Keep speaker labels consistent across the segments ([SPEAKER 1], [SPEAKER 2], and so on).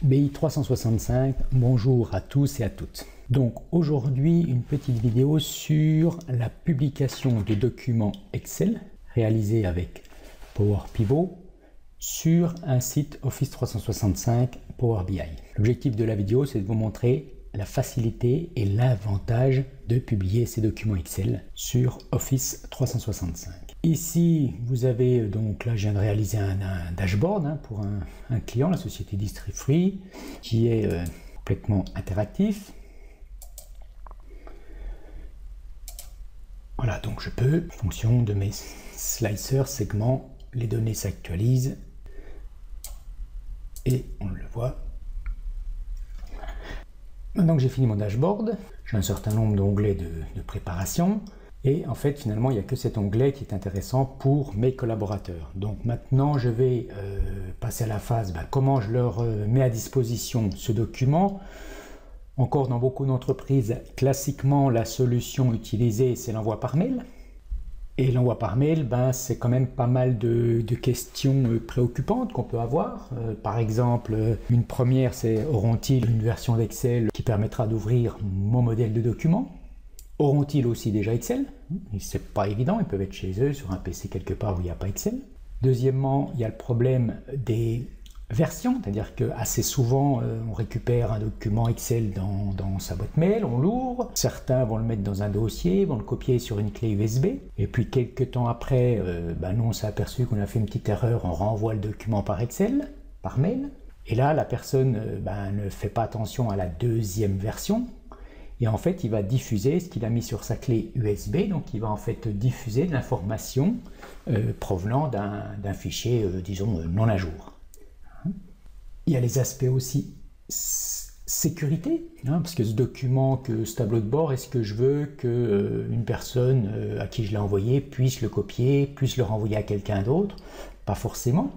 [SPEAKER 1] BI 365, bonjour à tous et à toutes. Donc aujourd'hui une petite vidéo sur la publication de documents Excel réalisés avec Power Pivot sur un site Office 365 Power BI. L'objectif de la vidéo, c'est de vous montrer la facilité et l'avantage de publier ces documents Excel sur Office 365. Ici, vous avez donc là, je viens de réaliser un dashboard pour un client, la société Distrifree, qui est complètement interactif. Voilà, donc je peux, en fonction de mes slicers, segments, les données s'actualisent et on le voit. Maintenant que j'ai fini mon dashboard, j'ai un certain nombre d'onglets de préparation. Et en fait, finalement, il n'y a que cet onglet qui est intéressant pour mes collaborateurs. Donc maintenant, je vais passer à la phase comment je leur mets à disposition ce document. Encore dans beaucoup d'entreprises, classiquement, la solution utilisée, c'est l'envoi par mail. Et l'envoi par mail, c'est quand même pas mal de questions préoccupantes qu'on peut avoir. Par exemple, une première, c'est auront-ils une version d'Excel qui permettra d'ouvrir mon modèle de document? Auront-ils aussi déjà Excel? C'est pas évident, ils peuvent être chez eux sur un PC quelque part où il n'y a pas Excel. Deuxièmement, il y a le problème des versions, c'est-à-dire que assez souvent on récupère un document Excel dans sa boîte mail, on l'ouvre, certains vont le mettre dans un dossier, vont le copier sur une clé USB, et puis quelques temps après, nous on s'est aperçu qu'on a fait une petite erreur, on renvoie le document par Excel, par mail, et là la personne ne fait pas attention à la deuxième version. Et en fait, il va diffuser ce qu'il a mis sur sa clé USB, donc il va en fait diffuser de l'information provenant d'un fichier, disons, non à jour. Il y a les aspects aussi sécurité, parce que ce document, ce tableau de bord, est-ce que je veux qu'une personne à qui je l'ai envoyé puisse le copier, puisse le renvoyer à quelqu'un d'autre? Pas forcément.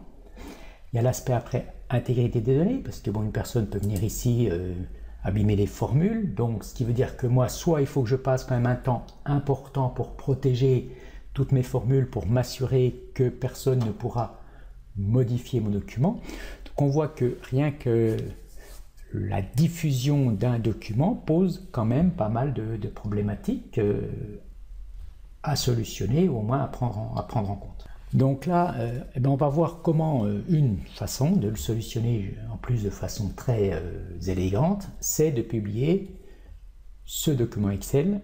[SPEAKER 1] Il y a l'aspect après intégrité des données, parce que une personne peut venir ici abîmer les formules, donc ce qui veut dire que moi, soit il faut que je passe quand même un temps important pour protéger toutes mes formules, pour m'assurer que personne ne pourra modifier mon document. Donc on voit que rien que la diffusion d'un document pose quand même pas mal de problématiques à solutionner, ou au moins à prendre en compte. Donc là, on va voir comment une façon de le solutionner, en plus de façon très élégante, c'est de publier ce document Excel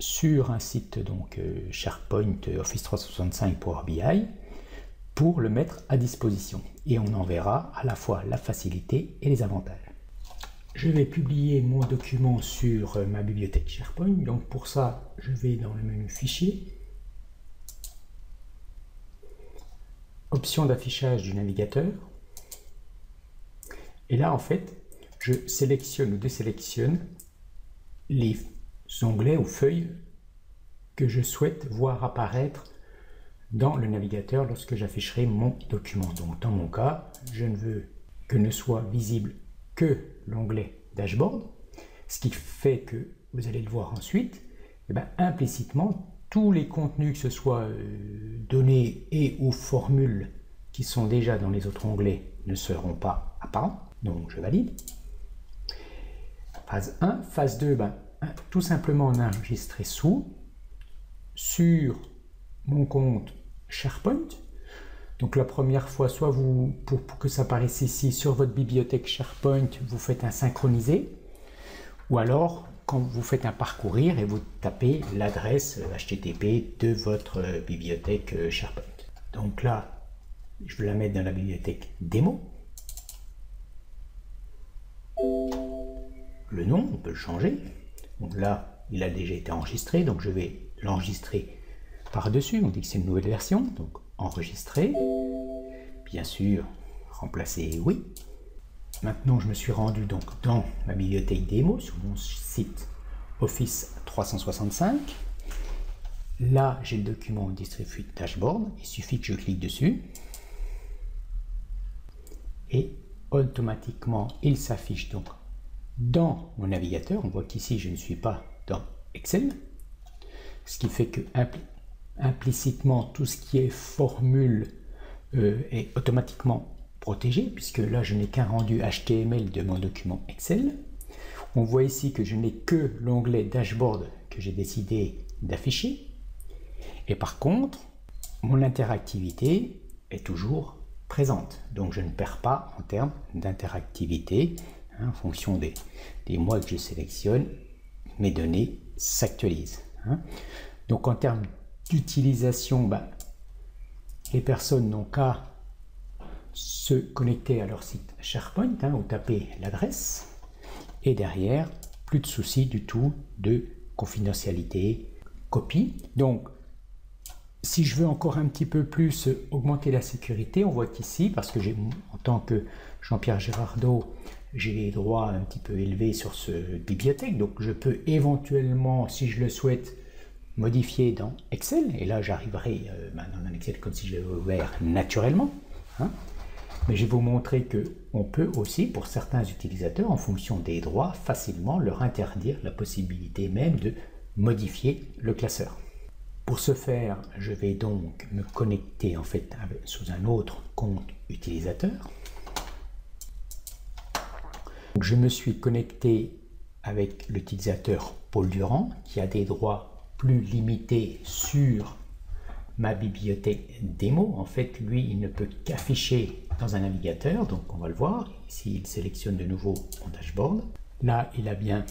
[SPEAKER 1] sur un site donc SharePoint Office 365 Power BI pour le mettre à disposition. Et on en verra à la fois la facilité et les avantages. Je vais publier mon document sur ma bibliothèque SharePoint. Donc pour ça, je vais dans le menu Fichier. Option d'affichage du navigateur. Et là, en fait, je sélectionne ou désélectionne les onglets ou feuilles que je souhaite voir apparaître dans le navigateur lorsque j'afficherai mon document. Donc, dans mon cas, je ne veux que ne soit visible que l'onglet Dashboard, ce qui fait que, vous allez le voir ensuite, implicitement, tous les contenus, que ce soit données et ou formules qui sont déjà dans les autres onglets, ne seront pas apparents. Donc je valide. Phase 1. Phase 2, tout simplement enregistrer sur mon compte SharePoint. Donc la première fois, soit vous, pour que ça apparaisse ici sur votre bibliothèque SharePoint, vous faites un synchronisé, ou alors quand vous faites un parcourir et vous tapez l'adresse HTTP de votre bibliothèque SharePoint. Donc là, je vais la mettre dans la bibliothèque démo. Le nom, on peut le changer. Donc là, il a déjà été enregistré, donc je vais l'enregistrer par-dessus. On dit que c'est une nouvelle version, donc enregistrer. Bien sûr, remplacer oui. Maintenant, je me suis rendu donc dans ma bibliothèque démo sur mon site Office 365. Là, j'ai le document Distrifree Dashboard. Il suffit que je clique dessus. Et automatiquement, il s'affiche donc dans mon navigateur. On voit qu'ici, je ne suis pas dans Excel. Ce qui fait que implicitement, tout ce qui est formule est automatiquement protégé, puisque là je n'ai qu'un rendu HTML de mon document Excel. On voit ici que je n'ai que l'onglet Dashboard que j'ai décidé d'afficher. Et par contre, mon interactivité est toujours présente. Donc je ne perds pas en termes d'interactivité. En fonction des mois que je sélectionne, mes données s'actualisent. Donc en termes d'utilisation, les personnes n'ont qu'à se connecter à leur site SharePoint, ou taper l'adresse, et derrière, plus de soucis du tout de confidentialité, copie. Donc, si je veux encore un petit peu plus augmenter la sécurité, on voit qu'ici, parce que en tant que Jean-Pierre Girardot, j'ai les droits un petit peu élevés sur cette bibliothèque, donc je peux éventuellement, si je le souhaite, modifier dans Excel, et là j'arriverai dans un Excel comme si je l'avais ouvert naturellement. Mais je vais vous montrer qu'on peut aussi, pour certains utilisateurs, en fonction des droits, facilement leur interdire la possibilité même de modifier le classeur. Pour ce faire, je vais donc me connecter en fait sous un autre compte utilisateur. Donc, je me suis connecté avec l'utilisateur Paul Durand qui a des droits plus limités sur ma bibliothèque démo. En fait, lui, il ne peut qu'afficher dans un navigateur, donc on va le voir. Ici, il sélectionne de nouveau mon dashboard. Là, il a bien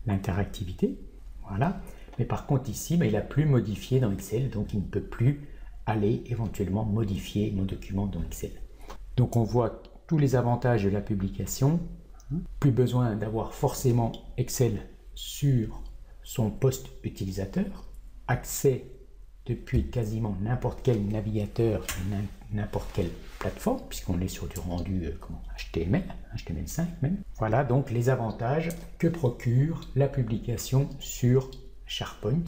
[SPEAKER 1] l'interactivité, voilà. Mais par contre, ici, il n'a plus modifié dans Excel, donc il ne peut plus aller éventuellement modifier mon document dans Excel. Donc on voit tous les avantages de la publication. Plus besoin d'avoir forcément Excel sur son poste utilisateur. Accès depuis quasiment n'importe quel navigateur, n'importe quelle plateforme, puisqu'on est sur du rendu HTML, HTML5 même. Voilà donc les avantages que procure la publication sur SharePoint,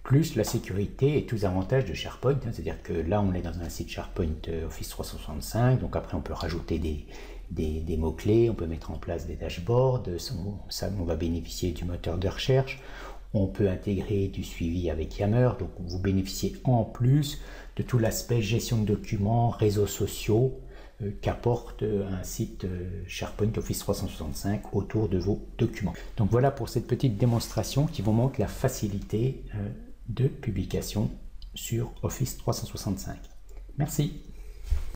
[SPEAKER 1] plus la sécurité et tous les avantages de SharePoint. C'est-à-dire que là, on est dans un site SharePoint Office 365, donc après on peut rajouter des mots-clés, on peut mettre en place des dashboards, on va bénéficier du moteur de recherche, on peut intégrer du suivi avec Yammer, donc vous bénéficiez en plus de tout l'aspect gestion de documents, réseaux sociaux qu'apporte un site SharePoint Office 365 autour de vos documents. Donc voilà pour cette petite démonstration qui vous montre la facilité de publication sur Office 365. Merci.